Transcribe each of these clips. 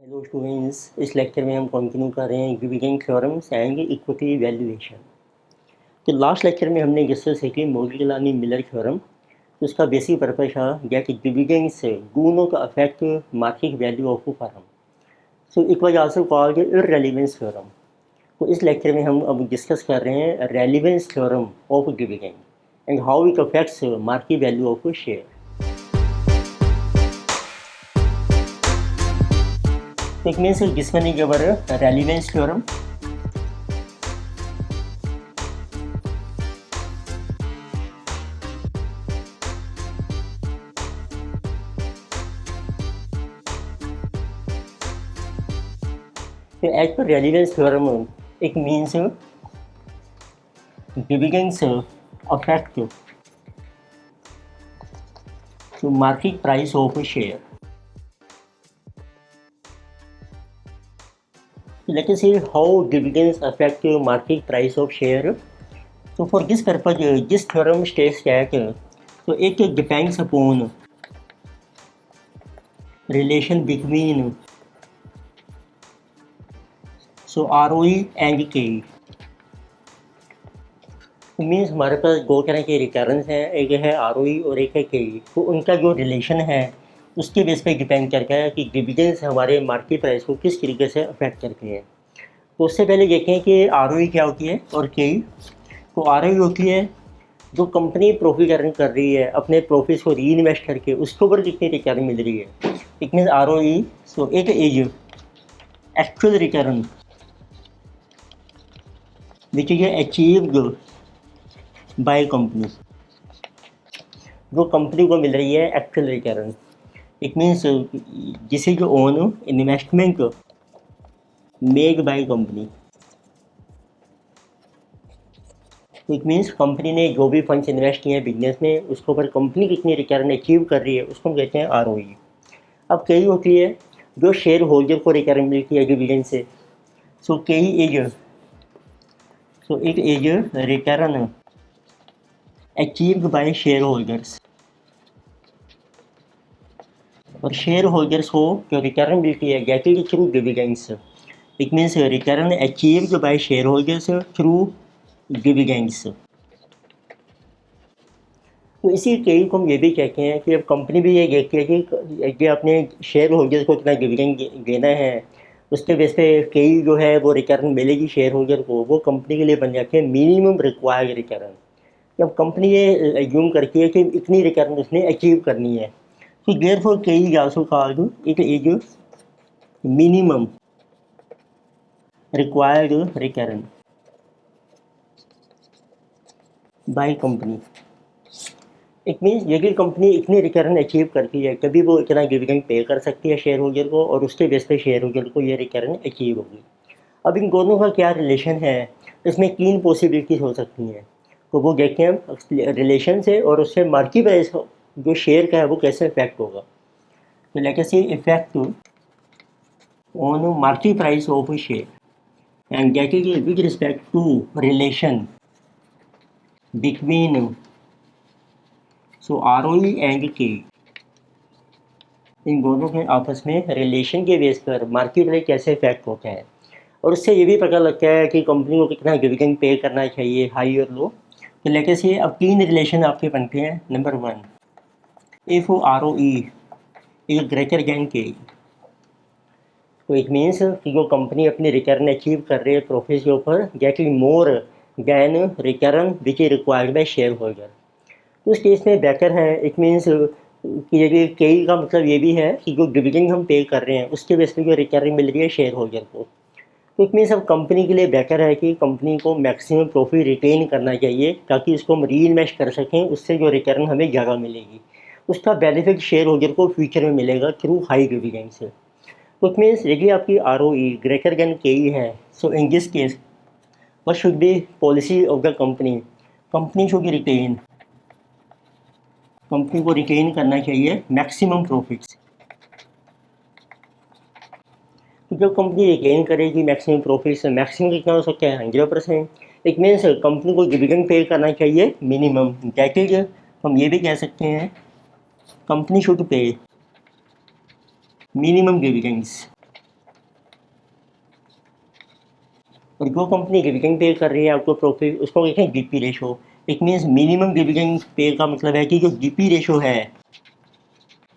Hello students, इस lecture में हम कंटिन्यू कर रहे हैं dividend theorems and equity valuation. तो लास्ट लेक्चर में हमने डिस्कस की मोडिग्लानी मिलर थ्योरम। तो उसका बेसिक पर्पस था that dividends do not affect market value of firm, so it was also called irrelevance theorem. तो इस लेक्चर में हम अब डिस्कस कर रहे हैं relevance theorem of dividend and how it affects market value of share. So it means this one is our relevance theorem. So as per relevance theorem, it means dividends affect to market price of a share. So let us see how dividends affect market price of share. So for this purpose, this theorem states that so it depends upon relation between so ROE and K. Means हमारे पास दो तरह के returns हैं, एक है ROE और एक है केई। तो उनका जो रिलेशन है उसके बेस पे डिपेंड करता है कि डिविडेंड्स हमारे मार्केट प्राइस को किस तरीके से अफेक्ट करते हैं। तो उससे पहले देखें कि आरओई क्या होती है और केई। तो आरओई होती है जो कंपनी प्रॉफिट अर्न कर रही है, अपने प्रॉफिट्स को री इन्वेस्ट करके उसके ऊपर कितनी रिटर्न मिल रही है। इट मीन्स आरओई सो एक is actual return which is achieved by company, जो कंपनी को मिल रही है actual return. It means this is own investment made by company. It means company ने जो भी फंड्स इन्वेस्ट किए हैं बिजनेस में उसके ऊपर कंपनी कितनी रिटर्न अचीव कर रही है उसको हम कहते हैं आरओई। अब कई होती है जो शेयर होल्डर को रिटर्न मिलती है डिविडेंड से। सो कई is return achieved by share holders, और शेयर होल्डर्स को जो रिटर्न मिलती है get it through dividends. It means return achieved by share holders through dividends. तो इसी कई को हम ये भी कहते हैं कि अब कंपनी भी ये देखती है कि अपने शेयर होल्डर्स को इतना डिविडेंड देना है, उसके बेस पे कई जो है वो रिटर्न मिलेगी शेयर होल्डर को, वो कंपनी के लिए बन जाते हैं मिनिमम रिक्वायर्ड रिटर्न। जब कंपनी ये एज्यूम करती है कि इतनी रिटर्न उसने अचीव करनी है, तो देयरफॉर के is also called it is minimum required return by company. It means यदि कंपनी इतनी रिटर्न अचीव करती है तभी वो इतना डिविडेंड पे कर सकती है शेयर होल्डर को, और उसके बेस पे शेयर होल्डर को ये रिटर्न अचीव होगी। अब इन दोनों का क्या रिलेशन है, इसमें 3 पॉसिबिलिटीज़ हो सकती हैं। तो वो देखते हैं हम रिलेशन से, और उससे मार्केट प्राइस जो शेयर का है वो कैसे इफेक्ट होगा। तो let us see effect on market price of share and that is with respect to relation between so ROE and K. इन दोनों के आपस में रिलेशन के बेस पर मार्केट प्राइस कैसे इफेक्ट होता है, और उससे ये भी पता लगता है कि कंपनी को कितना डिविडेंड पे करना चाहिए, हाई और लो। तो लेके से अब 3 रिलेशन आपके बनते हैं। Number 1, if ROE is greater than के, तो इट मीन्स कि जो कंपनी अपनी रिटर्न अचीव कर रही है प्रॉफिट के ऊपर getting more than return which is required by share holder, तो उस केस में बेटर है। इट मीन्स कि यदि कई का मतलब ये भी है कि जो डिविडेंड हम पे कर रहे हैं उसके बेस पे जो रिटर्न मिल रही है शेयर होल्डर को, तो इट मीन्स अब कंपनी के लिए बेटर है कि कंपनी को मैक्सिमम प्रॉफिट रिटेन करना चाहिए ताकि इसको हम री इन्वेस्ट कर सकें, उससे जो रिटर्न हमें ज़्यादा मिलेगी, उसका बेनिफिट शेयर होल्डर को फ्यूचर में मिलेगा थ्रू हाई डिविडेंड से। तो इट मीन्स यदि आपकी ROE greater than K E है, so in this case what should be policy of the company, company should retain, company को रिटेन करना चाहिए मैक्सिमम प्रॉफिट्स। तो जब कंपनी रिटेन करेगी मैक्सिमम प्रॉफिट्स, मैक्सिमम कितना हो सकता है 100%। इट मीन्स कंपनी को डिविडेंड पे करना चाहिए मिनिमम, दैट इज हम ये भी कह सकते हैं company should pay minimum dividends और जो कंपनी डिविडेंड पे कर रही है आपको प्रॉफिट, उसको कहते हैं GP ratio. It means minimum dividend pay का मतलब है कि जो जीपी रेशो है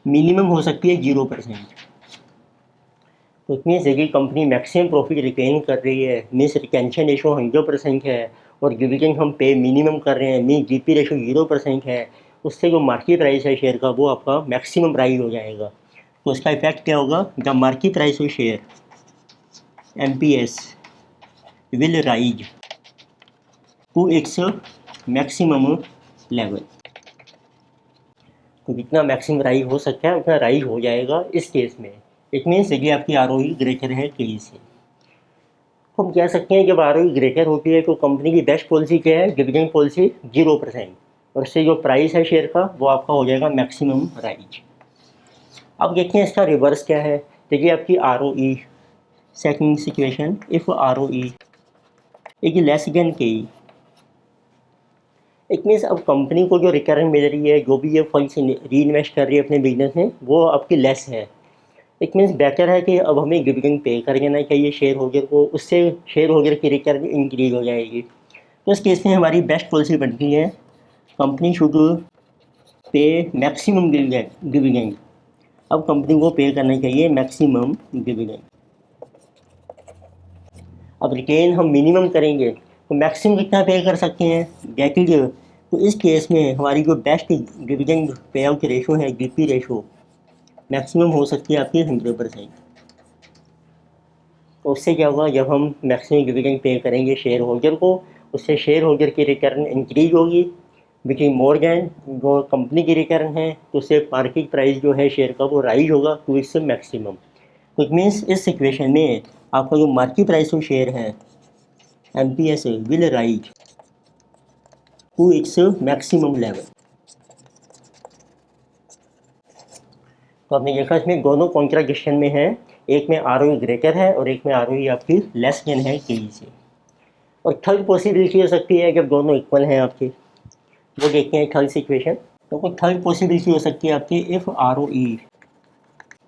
मिनिमम हो सकती है 0%। तो इट मीन्स यदि कंपनी मैक्सिमम प्रॉफिट रिटेन कर रही है, मीन्स रिटेंशन रेशो 100% है, और डिविडेंड हम पे मिनिमम कर रहे हैं, मीन्स जीपी रेशो 0% है, उससे जो मार्केट प्राइस है शेयर का वो आपका मैक्सिमम प्राइस हो जाएगा। तो उसका इफेक्ट क्या होगा, the market price of share MPS will rise to its maximum level। तो जितना मैक्सिमम राइज हो सकता है उतना राइज हो जाएगा इस केस में। इट मीन्स कि आपकी ROE ग्रेटर है के से। हम कह सकते हैं जब ROE ग्रेटर होती है तो कंपनी की बेस्ट पॉलिसी क्या है, डिविडेंड पॉलिसी 0%, और उससे जो प्राइस है शेयर का वो आपका हो जाएगा मैक्सिमम राइज। अब देखते हैं इसका रिवर्स क्या है। देखिए आपकी ROE, second situation, if ROE is less than के, इट मीन्स अब कंपनी को जो रिटर्न मिल रही है, जो भी ये फंड्स री इन्वेस्ट कर रही है अपने बिजनेस में, वो आपकी लेस है। इट मीन्स बेटर है कि अब हमें डिविडेंड पे कर देना चाहिए शेयर होल्डर को, उससे शेयर होल्डर की रिटर्न इंक्रीज हो जाएगी। तो इस केस में हमारी बेस्ट पॉलिसी बनती है company should pay maximum dividend. अब कंपनी को पे करना चाहिए मैक्सिमम डिविडेंड। अब रिटेन हम मिनिमम करेंगे तो मैक्सिमम कितना पे कर सकते हैं, दैट इज, तो इस केस में हमारी जो best dividend payout ratio है, DP रेशो, मैक्सिमम हो सकती है आपकी 100%। तो उससे क्या होगा, जब हम मैक्सिमम डिविडेंड पे करेंगे शेयर होल्डर को, उससे शेयर होल्डर की रिटर्न इंक्रीज होगी, विच इज मोर देन जो कंपनी की रिटर्न है, तो उससे मार्केट प्राइस जो है शेयर का वो राइज होगा टू इट्स मैक्सिमम। तो इट मीन्स इस सिचुएशन में आपका जो मार्केट प्राइस ऑफ शेयर है MPS will rise to its maximum level. तो आपने देखा इसमें दोनों कॉन्ट्राडिक्शन में है, एक में ROE ग्रेटर है और एक में ROE आपकी लेस देन है के से। और थर्ड पॉसिबिलिटी हो सकती है जब दोनों इक्वल हैं आपके, वो देखते हैं थर्ड सिचुएशन। तो कोई थर्ड पॉसिबिलिटी हो सकती है आपकी, if ROE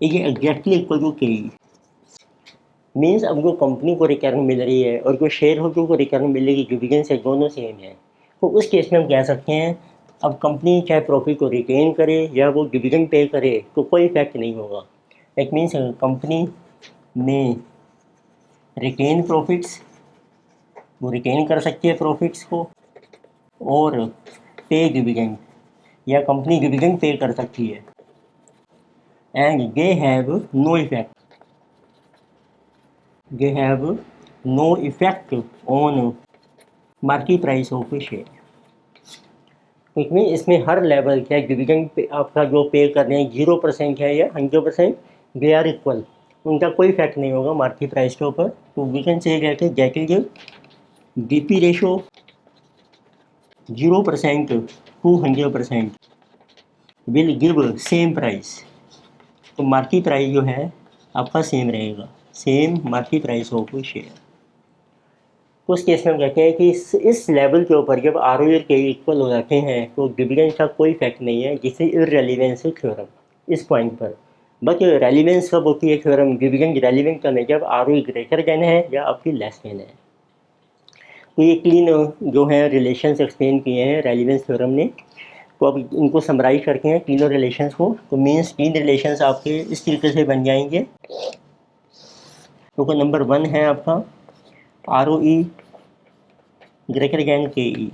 is exactly equal to K, means अब जो कंपनी को रिटर्न मिल रही है और जो शेयर होल्डर को रिटर्न मिलेगी डिविडेंड से, दोनों सेम है। तो उस केस में हम कह सकते हैं अब कंपनी चाहे प्रॉफिट को रिटेन करे या वो डिविडेंड पे करे तो कोई इफेक्ट नहीं होगा। इट मीन्स कंपनी में रिटेन प्रॉफिट्स, वो रिटेन कर सकती है प्रॉफिट्स को, और पे डिविडेंड, या कंपनी डिविडेंड पे कर सकती है, and they have no effect, they have no effect on market price of a share। क्योंकि इसमें हर लेवल क्या डिविडेंड पे आपका जो पे कर रहे हैं 0% है या 100%, दे आर इक्वल, उनका कोई इफेक्ट नहीं होगा मार्केट प्राइस के ऊपर। तो वी कैन से कहते हैं that is DP ratio 0% to 100% will give same price. तो मार्केट प्राइस जो है आपका सेम रहेगा, same market price of share. तो उस केस में हम कहते हैं कि इस लेवल के ऊपर जब ROE के इक्वल हो जाते हैं तो डिविडेंड का कोई इफेक्ट नहीं है, जिससे इररेलेवेंस है थ्योरम इस पॉइंट पर। बट रेलिवेंस कब होती है थ्योरम, डिविडेंड रेलिवेंट कब है, जब ROE ग्रेटर देन है या आपकी लेस देन है। तो ये तीन जो है रिलेशंस एक्सप्लेन किए हैं रेलिवेंस थ्योरम ने। तो अब इनको समराइज करके हैं तीनों रिलेशंस को। तो मीन्स तीन रिलेशंस आपके इस तरीके से बन जाएंगे। तो नंबर 1 है आपका ROE greater than KE,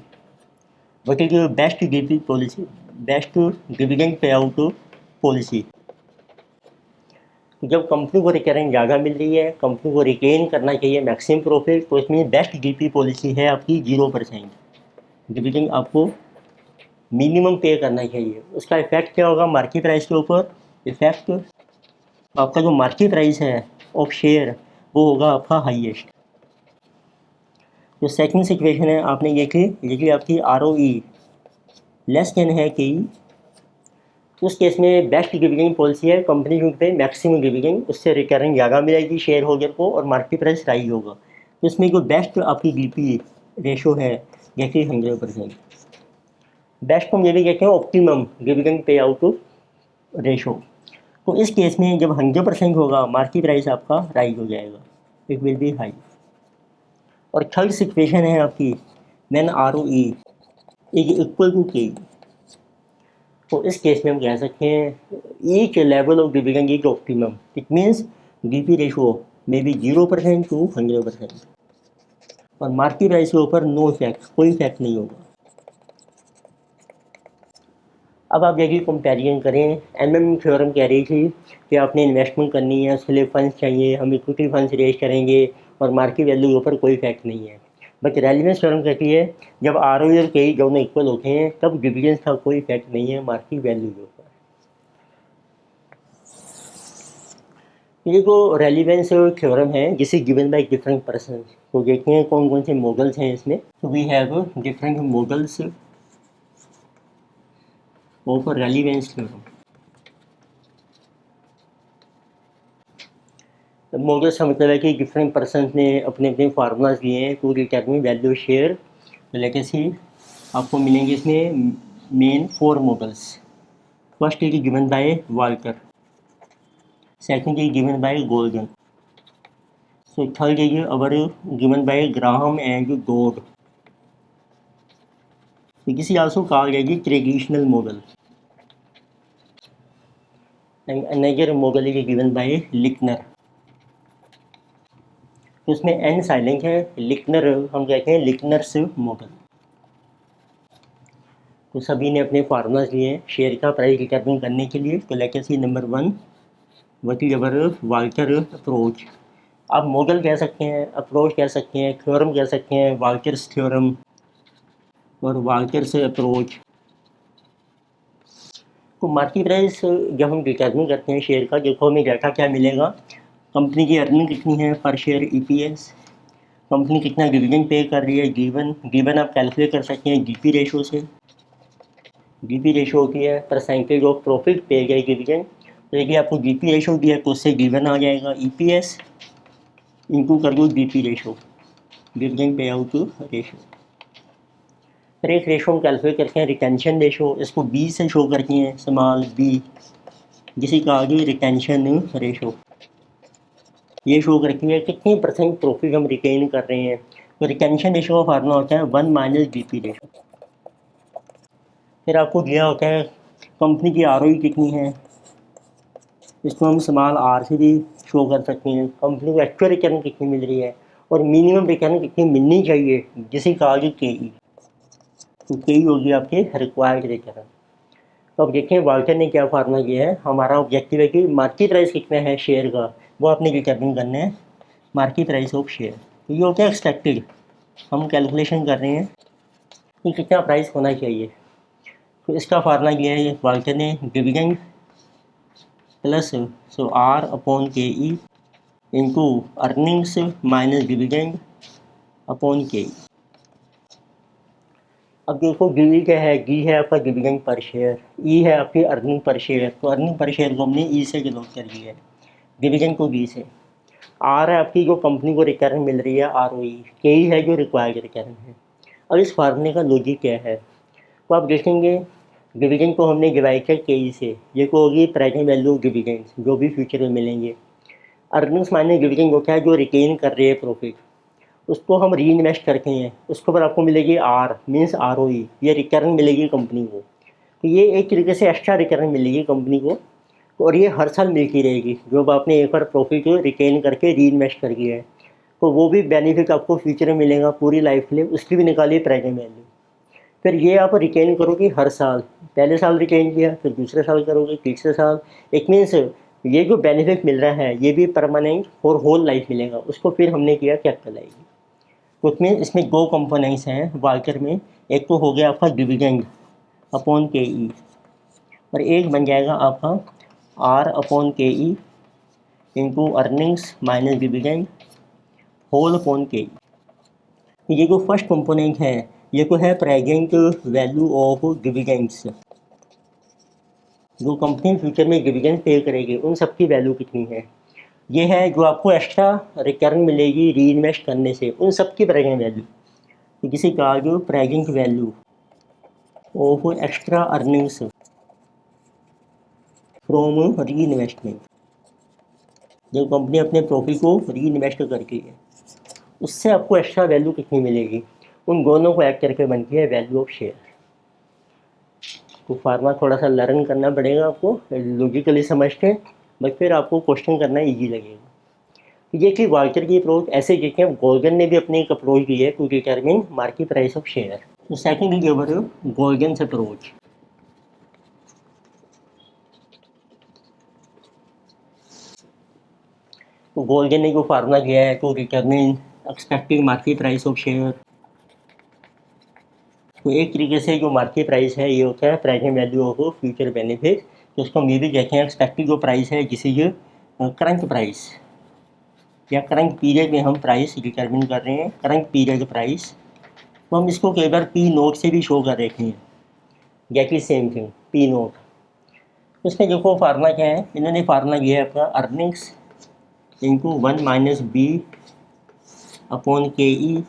what is your best DP policy, best dividend pay out policy. जब कंपनी को रिटर्न ज़्यादा मिल रही है, कंपनी को रिटेन करना चाहिए मैक्सिमम प्रॉफिट, तो इसमें बेस्ट DP पॉलिसी है आपकी 0%, डिविडेंड आपको मिनिमम पे करना चाहिए। उसका इफेक्ट क्या होगा मार्केट प्राइस के ऊपर, इफेक्ट आपका जो मार्केट प्राइस है ऑफ शेयर वो होगा आपका हाईएस्ट। जो सेकंड सिचुएशन है आपने देखी आपकी ROE लेस देन है कि, उस केस में बेस्ट डिविडेंड पॉलिसी है कंपनी के पे मैक्सिमम डिविडेंड, उससे रिटर्न ज़्यादा मिलेगी शेयर होल्डर को और मार्केट प्राइस राइज होगा। तो इसमें जो बेस्ट आपकी DP रेशो है जैसे 100%, बेस्ट हम ये भी कहते हैं optimum dividend payout ratio. तो इस केस में जब 100% होगा मार्केट प्राइस आपका राइज हो जाएगा, इट विल बी हाई। और थर्ड सिचुएशन है आपकी when ROE is equal to K. तो इस केस में हम कह सकते हैं each level of dividend is optimum. It means DP ratio may be 0% to 100%, और मार्केट प्राइस के ऊपर नो इफेक्ट, कोई इफेक्ट नहीं होगा। अब आप यदि कंपेरिजन करें, थ्योरम कह रही थी कि आपने इन्वेस्टमेंट करनी है, उसके लिए फंड्स चाहिए, हम इक्विटी फंड्स रेज करेंगे और मार्केट वैल्यू के ऊपर कोई इफेक्ट नहीं है। बट रेलिवेंस थ्योरम कहती है जब ROE और KE दोनों इक्वल होते हैं तब डिविडेंड्स का कोई इफेक्ट नहीं है मार्केट वैल्यू के ऊपर। ये जो रेलिवेंस थ्योरम है जिसे गिवन बाय डिफरेंट पर्सन, तो देखते हैं कौन कौन से मॉडल्स हैं इसमें। तो we have different models of relevance theorem. Models का मतलब है कि डिफरेंट पर्सन ने अपने अपने फार्मूलाज दिए हैं to determine value share legacy. आपको मिलेंगे इसमें main 4 models. First is given by Walter, second is given by Gordon, so third is our given by Graham and Dodd. So this is also called as the traditional model, and another model is given by Lickner. तो उसमें N silent है, लिकनर हम कहते हैं लिकनर्स model. तो सभी ने अपने फार्मूलाज लिए हैं शेयर का प्राइस डिटरमिन करने के लिए। तो let us see number 1 what is our Walter approach. आप मॉडल कह सकते हैं, अप्रोच कह सकते हैं, थ्योरम कह सकते हैं, वाल्टर्स थ्योरम और वाल्टर्स अप्रोच। तो मार्केट प्राइस जब हम डिटरमिन करते हैं शेयर का, देखो हमें डाटा क्या मिलेगा, कंपनी की अर्निंग कितनी है पर शेयर EPS, कंपनी कितना डिविडेंड पे कर रही है गिवन आप कैलकुलेट कर सकते हैं GP रेशो से। GP रेशो होती है परसेंटेज ऑफ प्रॉफिट पे गए डिविडेंड। तो देखिए आपको GP रेशो दिया तो उससे गिवन आ जाएगा EPS इंटू कर दो GP ratio, dividend payout ratio. फिर एक रेशो हम कैलकुलेट करते हैं रिटेंशन रेशो, इसको B से शो करते हैं स्मॉल b, जिसे कहा गया रिटेंशन रेशो। ये शो करती है कितनी % प्रॉफिट हम रिटेन कर रहे हैं। तो रिटेंशन रेशो का फार्मूला होता है 1 माइनस GP रेशो। फिर आपको दिया होता है कंपनी की ROE कितनी है, इसको हम स्मॉल r से भी शो कर सकते हैं। कंपनी को एक्चुअल रिटर्न कितनी मिल रही है और मिनिमम रिटर्न कितनी मिलनी चाहिए, जिसे कहा गया KE। तो KE होगी आपके रिक्वायर्ड रिटर्न। तो अब देखें वाल्टर ने क्या फार्मूला किया है। हमारा ऑब्जेक्टिव है कि मार्केट प्राइस कितना है शेयर का, वो आपने डिटरमिन करना है मार्केट प्राइस ऑफ शेयर। तो ये होता है एक्सपेक्टेड, हम कैलकुलेशन कर रहे हैं कि कितना प्राइस होना चाहिए। तो इसका फार्मूला किया है वाल्टर ने, डिविडेंड प्लस सो R upon KE into earnings minus dividend upon KE। अब देखो डी क्या है, डी है आपका डिविडेंड पर शेयर, ई है आपकी अर्निंग पर शेयर। तो अर्निंग पर शेयर को हमने ई से डिनोट कर दिया है, डिविडेंड को बी से। आर है आपकी जो कंपनी को रिटर्न मिल रही है ROE, के ई है जो रिक्वायर्ड रिटर्न है। अब इस फार्मूले का लॉजिक क्या है, तो आप देखेंगे डिविडेंड को हमने डिवाइड किया के ई से, ये को होगी प्रेजेंट वैल्यू ऑफ डिविडेंड जो भी फ्यूचर में मिलेंगे। अर्निंग्स माइनस डिविडेंड होता है जो रिटेन कर रहे हैं प्रॉफिट, उसको हम री इन्वेस्ट करते हैं, उसके ऊपर आपको मिलेगी R मीन्स ROE, ये रिटर्न मिलेगी कंपनी को। तो ये एक तरीके से एक्स्ट्रा रिटर्न मिलेगी कंपनी को, और ये हर साल मिलती रहेगी। जो आपने एक बार प्रॉफिट रिटेन करके री इन्वेस्ट कर दिया है, तो वो भी बेनिफिट आपको फ्यूचर में मिलेगा पूरी लाइफ के लिए, उसकी भी निकालिए प्रेजेंट वैल्यू। फिर ये आप रिटेन करोगे हर साल, पहले साल रिटेन किया, फिर दूसरे साल करोगे, तीसरे साल। इट मीन्स ये जो बेनिफिट मिल रहा है ये भी परमानेंट और होल लाइफ मिलेगा, उसको फिर हमने किया कैपिटल आएगी। तो उसमें इसमें 2 कंपोनेंट्स हैं वाल्टर में, एक तो हो गया आपका डिविडेंड अपॉन KE, और एक बन जाएगा आपका R upon KE into earnings minus dividend whole upon KE। ये जो फर्स्ट कंपोनेंट है ये तो है प्रेजेंट वैल्यू ऑफ डिविडेंड्स, जो कंपनी फ्यूचर में डिविडेंड पे करेगी उन सब की वैल्यू कितनी है। ये है जो आपको एक्स्ट्रा रिटर्न मिलेगी री इन्वेस्ट करने से, उन सब की प्रेजेंट वैल्यू, जिसे कहा जो present value of extra earnings from री इन्वेस्टमेंट, जब कंपनी अपने प्रॉफिट को री इन्वेस्ट करती है उससे आपको एक्स्ट्रा वैल्यू कितनी मिलेगी, उन दोनों को ऐड करके बनती है वैल्यू ऑफ शेयर। तो फार्मा थोड़ा सा लर्न करना पड़ेगा आपको, लॉजिकली समझ के, बट फिर आपको क्वेश्चन करना ईजी लगेगा। ये कि वाल्टर की अप्रोच ऐसे देखें, गोल्गन ने भी अपनी एक अप्रोच दी है to determine market price of share. तो second is over Gordon approach. तो गोल्गन ने जो फार्मूला दिया है to determine expected market price of share. तो एक तरीके से जो मार्केट प्राइस है ये होता है present value of future benefit. तो उसको हम ये भी कहते हैं एक्सपेक्टेड जो प्राइस है, जिसे ये करंट प्राइस या करंट पीरियड में हम प्राइस डिटरमिन कर रहे हैं, करंट पीरियड प्राइस। तो हम इसको कई बार पी नोट से भी शो कर देते हैं, get is same thing, P note. उसमें देखो फार्मूला क्या है, इन्होंने फार्मूला दिया है अपना earnings into 1 minus B upon K E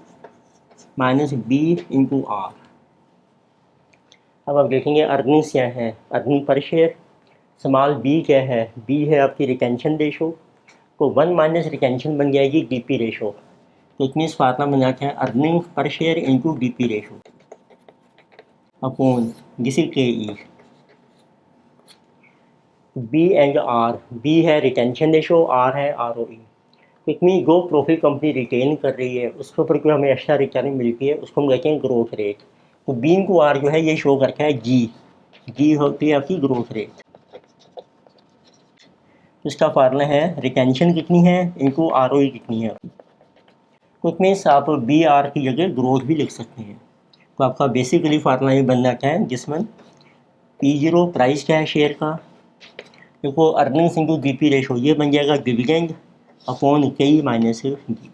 minus B into R. अब आप देखेंगे अर्निंग्स क्या है, earning per share. Small B क्या है, बी है आपकी रिटेंशन रेशो। तो 1 माइनस रिटेंशन बन जाएगी डीपी रेशो। तो इट मीन्स फार्मूला बन जाता है earning per share into DP ratio upon this is के ई। बी एंड आर, बी है रिटेंशन रेशो, आर है आर ओ ई। तो इट मीन जो प्रॉफिट कंपनी रिटेन कर रही है उसके ऊपर कोई हमें एक्स्ट्रा रिटर्न मिलती है, उसको हम कहते हैं ग्रोथ रेट। तो बी इंटू आर जो है ये शो करता है जी, जी होती है आपकी ग्रोथ रेट। तो इसका फार्मूला है रिटेंशन कितनी है इंटू आर ओ ई कितनी है। तो इट मीन्स आप बी आर की जगह ग्रोथ भी लिख सकते हैं। तो आपका बेसिकली फार्मूला ये बन जाता है जिसमें पी जीरो प्राइस क्या है शेयर का, देखो earnings into D P ratio, ये बन जाएगा dividend upon K E minus D.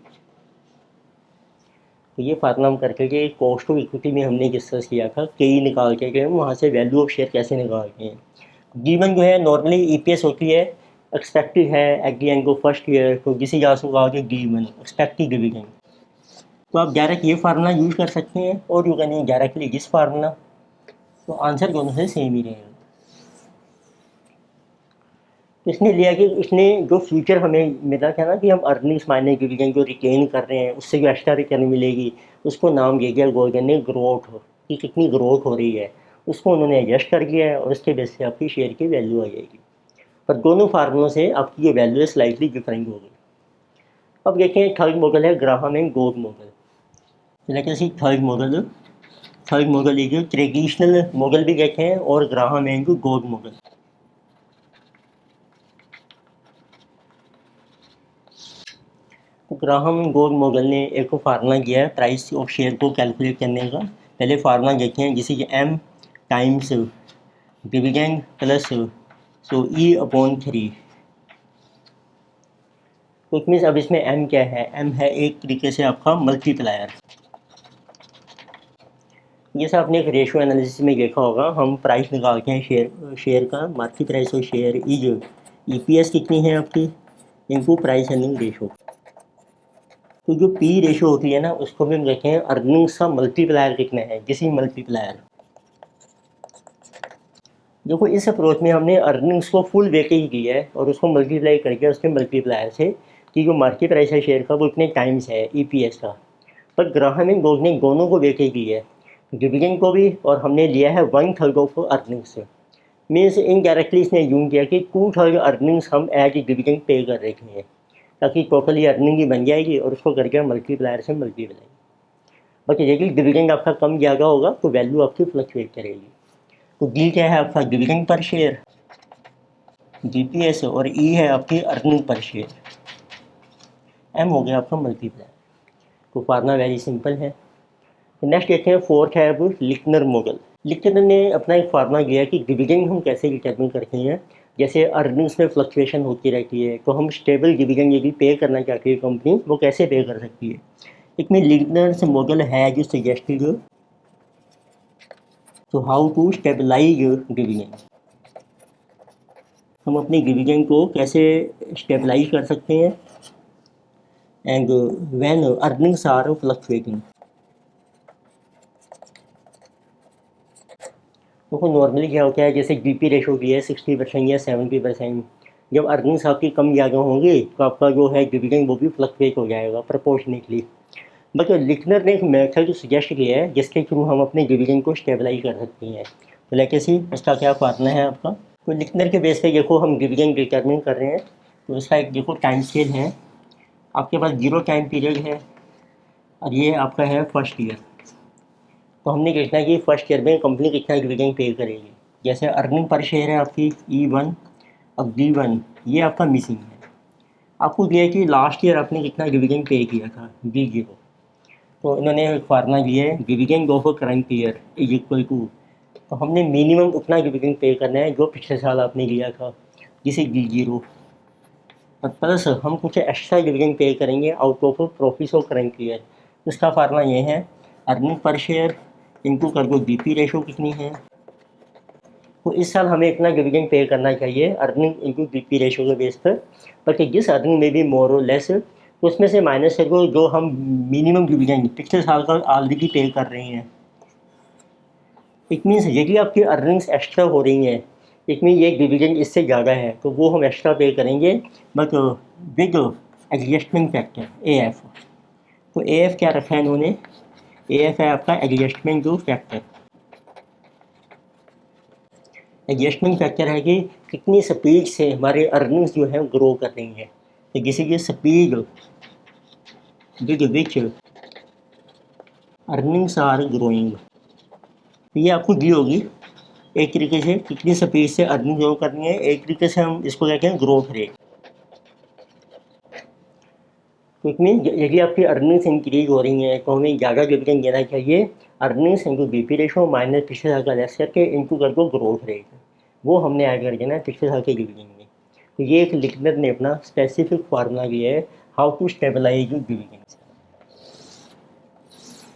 तो ये फार्मूला हम करके के कॉस्ट ऑफ इक्विटी में हमने डिस्कस किया था, के ई निकाल के हम वहाँ से वैल्यू ऑफ शेयर कैसे निकालते हैं। गिवन जो है नॉर्मली ईपीएस होती है, एक्सपेक्टेड है at the end of first year, तो जिसे जा सकता है गिवन एक्सपेक्टेड डिविडेंड। तो आप डायरेक्ट ये फार्मूला यूज़ कर सकते हैं और you can directly this formula. तो आंसर दोनों से सेम ही रहेगा। तो इसने लिया कि इसने जो फ्यूचर हमें मिला था ना कि हम अर्निंग्स माइनस डिविडेंड जो रिटेन कर रहे हैं उससे जो एक्स्ट्रा रिटर्न मिलेगी, उसको नाम दे दिया गोल्डन ने ग्रोथ, कि कितनी ग्रोथ हो रही है, उसको उन्होंने एडजस्ट कर दिया है और उसके बेस से आपकी शेयर की वैल्यू आ जाएगी। पर दोनों फार्मूलों से आपकी ये वैल्यू स्लाइटली डिफरेंट होगी। अब देखें थर्ड मॉडल है ग्राहम एंड गोल्ड मॉडल। लेकिन सी थर्ड मॉडल एक ट्रेडिशनल मॉडल भी देखे हैं और ग्राहम एंड गोल्ड मॉडल। तो ग्राहम गोल्ड मॉडल ने एक फार्मूला दिया है प्राइस ऑफ शेयर को कैलकुलेट करने का। पहले फार्मूला देखें हैं जिसे कि M times dividend plus so E upon 3। तो इट मीन्स अब इसमें एम क्या है, एम है एक तरीके से आपका मल्टीप्लायर। ये सब आपने एक रेशियो एनालिसिस में देखा होगा, हम प्राइस निकालते हैं शेयर का, market price of share is EPS कितनी है आपकी इनटू प्राइस अर्निंग रेशो। तो जो पी रेशो होती है ना उसको भी हम देखें हैं अर्निंग्स का मल्टीप्लायर कितना है, किसी मल्टीप्लायर। देखो इस अप्रोच में हमने अर्निंग्स को फुल वेटेज दी है और उसको मल्टीप्लाई करके उसके मल्टीप्लायर से कि जो मार्केट प्राइस है शेयर का वो इतने टाइम्स है ईपीएस का। पर ग्राहम एंड गोल्ड ने दोनों को वेटेज दी है, डिविडेंड को भी, और हमने लिया है 1/3 ऑफ अर्निंग्स से। मीन्स इनडायरेक्टली इसने यूँ किया कि 2/3 अर्निंग्स हम एज ए डिविडेंड पे कर रहे हैं, ताकि टोटली अर्निंग ही बन जाएगी और उसको करके मल्टीप्लायर से मल्टीप्लाई। बाकी यदि डिविडेंड आपका कम ज़्यादा होगा तो वैल्यू आपकी फ्लक्चुएट करेगी। तो डी क्या है आपका डिविडेंड पर शेयर जीपीएस, और ई है आपकी अर्निंग पर शेयर, एम हो गया आपका मल्टीप्लायर। तो फार्मूला वेरी सिंपल है। नेक्स्ट देखते हैं फोर्थ है अब लिकनर मॉडल। लिकनर ने अपना एक फार्मूला दिया कि डिविडेंड हम कैसे डिटरमिन करते हैं। जैसे अर्निंग्स में फ्लक्चुएशन होती रहती है तो हम स्टेबल डिविडेंड यदि पे करना चाहती है कंपनी, वो कैसे पे कर सकती है। इसमें लिकनर मॉडल है जो सजेस्टेड तो हाउ टू स्टेबलाइज डिविडेंड, हम अपनी डिविडेंड को कैसे स्टेबलाइज कर सकते हैं and when earnings are fluctuating. देखो नॉर्मली क्या होता है, जैसे जीपी रेशो भी है 60% या 70%, जब अर्निंग्स आपकी कम ज़्यादा होंगी तो आपका जो है डिविडेंड वो भी फ्लक्चुएट हो जाएगा प्रोपोर्शनेटली। बट लिखनर ने एक मेथड सजेस्ट किया है जिसके थ्रू हम अपने डिविडेंड को स्टेबलाइज कर सकते हैं। तो लेके सी उसका क्या फार्मूला है आपका। तो लिखनर के बेस पे देखो हम डिविडेंड डिटरमिन कर रहे हैं। तो इसका एक देखो टाइम स्केल है, आपके पास 0 टाइम पीरियड है और ये आपका है फर्स्ट ईयर। तो हमने देखना है कि फर्स्ट ईयर में कंपनी कितना डिविडेंड पे करेगी। जैसे अर्निंग पर शेयर है आपकी E1, अब D1 ये आपका मिसिंग है। आपको दिया है कि लास्ट ईयर आपने कितना डिविडेंड पे किया था D0। तो इन्होंने एक फार्मूला दिया है dividend of current year is equal to, तो हमने मिनिमम उतना डिविडेंड पे करना है जो पिछले साल आपने लिया था जिसे D0, और प्लस हम कुछ एक्स्ट्रा डिविडेंड पे करेंगे out of profit of current year. इसका फार्मूला ये है अर्निंग पर शेयर इनटू कर दो बीपी रेशो कितनी है। तो इस साल हमें इतना डिविडेंड पे करना चाहिए अर्निंग इनटू बीपी रेशो के बेस पर, बट जिस अर्निंग में भी मोर और लेस तो उसमें से माइनस कर दो जो हम मिनिमम डिविडेंड पिछले साल का ऑलरेडी पे कर रहे हैं। इट मीन्स यदि आपकी अर्निंग्स एक्स्ट्रा हो रही हैं, इट मीन ये डिविडेंड इससे ज़्यादा है तो वो हम एक्स्ट्रा पे करेंगे but with adjustment factor AF। तो AF क्या रखा है इन्होंने, AF है आपका एडजस्टमेंट जो फैक्टर। एडजस्टमेंट फैक्टर है कि कितनी स्पीड से हमारे अर्निंग्स जो है ग्रो कर रही हैं। तो किसी की speed with which earnings are growing, तो ये आपको दी होगी एक तरीके से कितनी स्पीड से अर्निंग ग्रो करनी है, एक तरीके से हम इसको कहते हैं ग्रोथ रेट। तो इट मीन यदि आपकी अर्निंग्स इंक्रीज हो रही हैं तो हमें ज़्यादा डिविडेंड देना चाहिए। Earnings into BP ratio minus पिछले साल का लेस करके इंटू कर दो ग्रोथ रेट, वो हमने ऐड कर देना है पिछले साल के डिविडेंड में। तो ये एक लिखनर ने अपना स्पेसिफिक फार्मूला दिया है हाउ टू स्टेबलाइज डिविडेंड्स।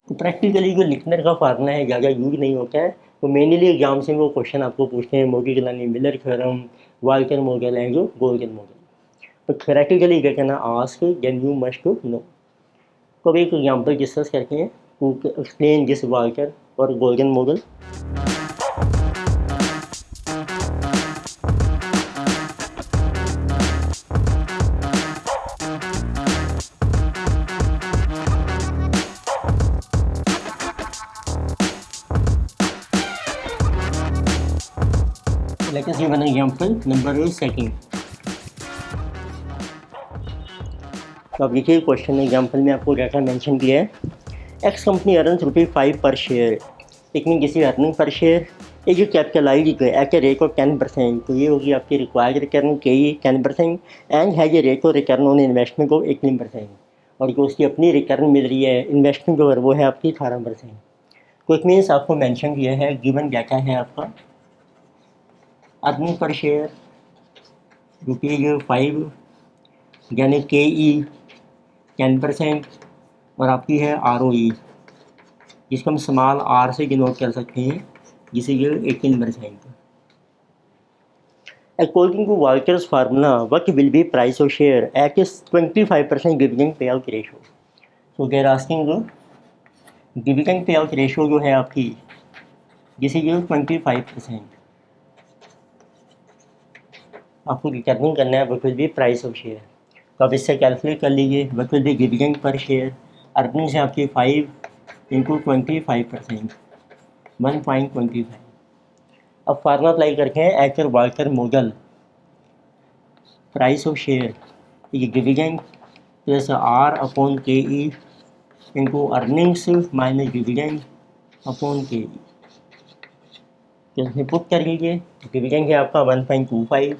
तो प्रैक्टिकली जो लिखनर का फार्मूला है ज़्यादा यूज नहीं होता है। तो मेनली एग्जाम से वो क्वेश्चन आपको पूछते हैं Modigliani Miller theorem, Walter model and जो गोल्डन मॉडल। तो थ्योरेटिकली क्या कहना ask then you must know. तो अब एक एग्जाम्पल डिस्कस करते हैं टू एक्सप्लेन दिस वाल्टर और golden model. Let us give an example number 2। तो अब देखिए क्वेश्चन एग्जाम्पल में आपको डाटा मेंशन किया है x company earns ₹5 per share. It mean किसी अर्निंग पर शेयर ये जो capitalise at a rate of 10%, तो ये होगी आपकी रिक्वायर्ड रिटर्न के 10% and has a rate of return on investment of 18%, और जो उसकी अपनी रिटर्न मिल रही है इन्वेस्टमेंट जो है वो है आपकी 18%। तो इट मीन्स आपको मेंशन किया है गिवन डाटा है आपका अर्निंग पर शेयर ₹5 यानी KE 10% और आपकी है ROE जिसको हम स्मॉल r से डिनोट कर सकते हैं जिसे ये 18%। According to Walter's formula what will be price of share at 25% dividend payout ratio. So they're asking dividend payout ratio जो है आपकी जिसे ये 25% आपको डिटरमिन करना है what will be price of share. तो आप इससे कैलकुलेट कर लीजिए what will B dividend per share. Earnings है आपकी 5 इंटू 25% 1.25। अब फार्मूला अप्लाई करके हैं H Walter model price of share ये dividend plus R/KE into earnings minus dividend upon KE। तो इसमें पुट कर लीजिए डिविडेंड है आपका 1.25,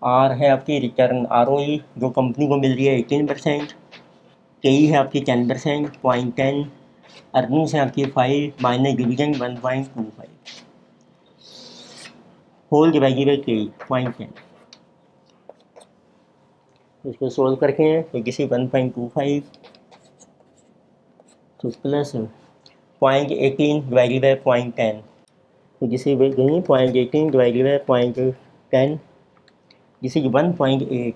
R है आपकी रिटर्न ROE जो कंपनी को मिल रही है 18%, KE है आपकी 10% 0.10, अर्निंग्स है आपकी 5 minus dividend 1.25 whole divided by KE 0.10। इसको सोल्व करके हैं तो किसी 1.25 तो प्लस 0.18 डिवाइडेड बाई 0.10 तो जिसे गई 0.18 डिवाइडेड बाई 0.10 जिसे 1.8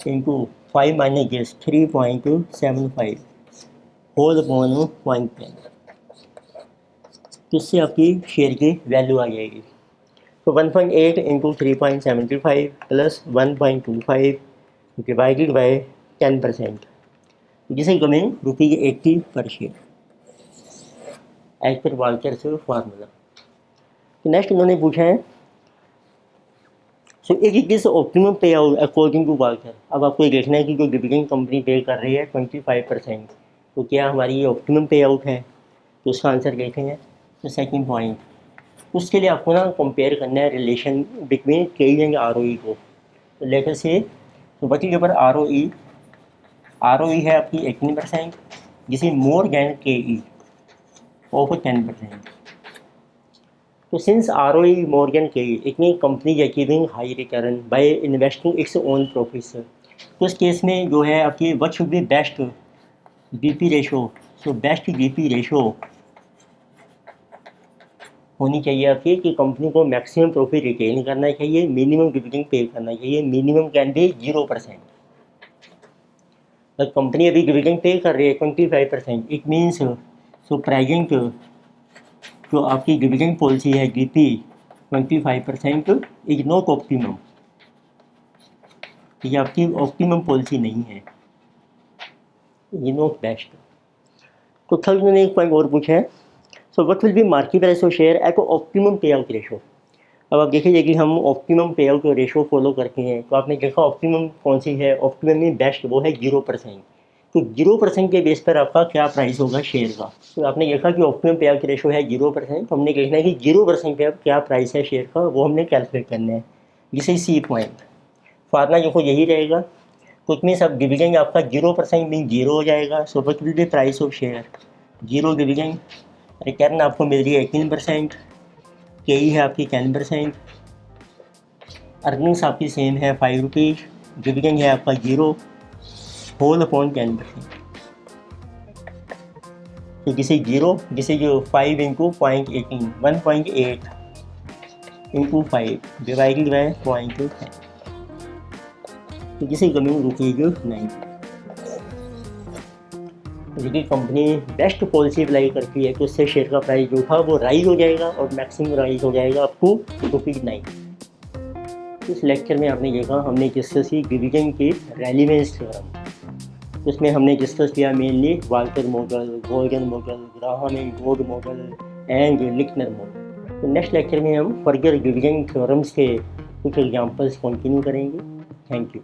into 5 minus this 3.75 whole upon 0.10। तो इससे आपकी शेयर की वैल्यू आ जाएगी। तो 1.8 इंटू 3.75 प्लस 1.25 डिवाइडेड बाई 10%, जिस is coming ₹80 per share as per Walter's formula. तो नेक्स्ट उन्होंने पूछा है, so it is optimum pay out according to Walter. अब आपको ये देखना है कि जो डिविडेंड कंपनी पे कर रही है 25%, तो क्या हमारी ये ऑप्टिमम पे आउट है, तो उसका आंसर देखेंगे। तो सेकंड पॉइंट, उसके लिए आपको ना कंपेयर करना है रिलेशन बिटवीन के ई एंड आर ओ ई को। तो लेकर से तो बची के ऊपर आर ओ ई है आपकी 18%, जिस is more than K E of 10%। तो since R O E more than K E, it mean company achieving high return by investing its own profits. तो इस केस में जो है आपकी what should be best BP ratio. So best BP ratio होनी चाहिए आपकी कि कंपनी को मैक्सिमम प्रॉफिट रिटेन करना चाहिए, मिनिमम डिविडेंड पे करना चाहिए, मिनिमम कैन बी 0%। अगर कंपनी अभी डिविडेंड पे कर रही है 25%, इट मीन्स सो प्रेजेंट जो आपकी डिविडेंड पॉलिसी है डीपी 25% इज नॉट ऑप्टिमम, ये आपकी ऑप्टिमम पॉलिसी नहीं है, ये नॉट बेस्ट। तो थर्ड मैंने एक पॉइंट और पूछा है, so what will B market price of share eight optimum pay out ratio. अब आप देखिए कि हम optimum pay out ratio follow करते हैं, तो आपने देखा ऑप्टिमम कौन सी है, ऑप्टिमम में बेस्ट वो है 0%। तो 0% के बेस पर आपका क्या प्राइस होगा शेयर का। तो आपने देखा कि ऑप्टिमम पे आउट रेशो है 0%, तो हमने देखना है कि 0% पे अब क्या प्राइस है शेयर का, वो हमने कैलकुलेट करना है। जिसे सी पॉइंट फार्मूला देखो यही रहेगा। तो इट मीन्स अब डिविडेंड आपका 0% मीन 0 हो जाएगा। So what will be price of share, 0 dividend, return आपको मिल रही है 18%, के ई है आपकी 10%, अर्निंग्स आपकी सेम है ₹5, डिविडेंड है आपका 0 होल अपॉन 10%। तो जिसे 0, जिसे जो 5 इंटू 0.18, 1.8 इंटू 5 डिवाइडेड बाय 0.10, तो जिसे कमिंग ₹9। यदि कंपनी बेस्ट पॉलिसी अप्लाई करती है तो उससे शेयर का प्राइस जो था वो राइज हो जाएगा और मैक्सिमम राइज हो जाएगा अप टू ₹9। इस लेक्चर में आपने देखा हमने डिस्कस की डिविडेंड की रेलिवेंस थ्योरम। उसमें हमने डिस्कस किया mainly Walter model, Gordon model, Graham and Dodd model and Lintner model. तो नेक्स्ट लेक्चर में हम फर्दर डिविडेंड थ्योरम्स के कुछ एग्जांपल्स कंटिन्यू करेंगे। Thank you.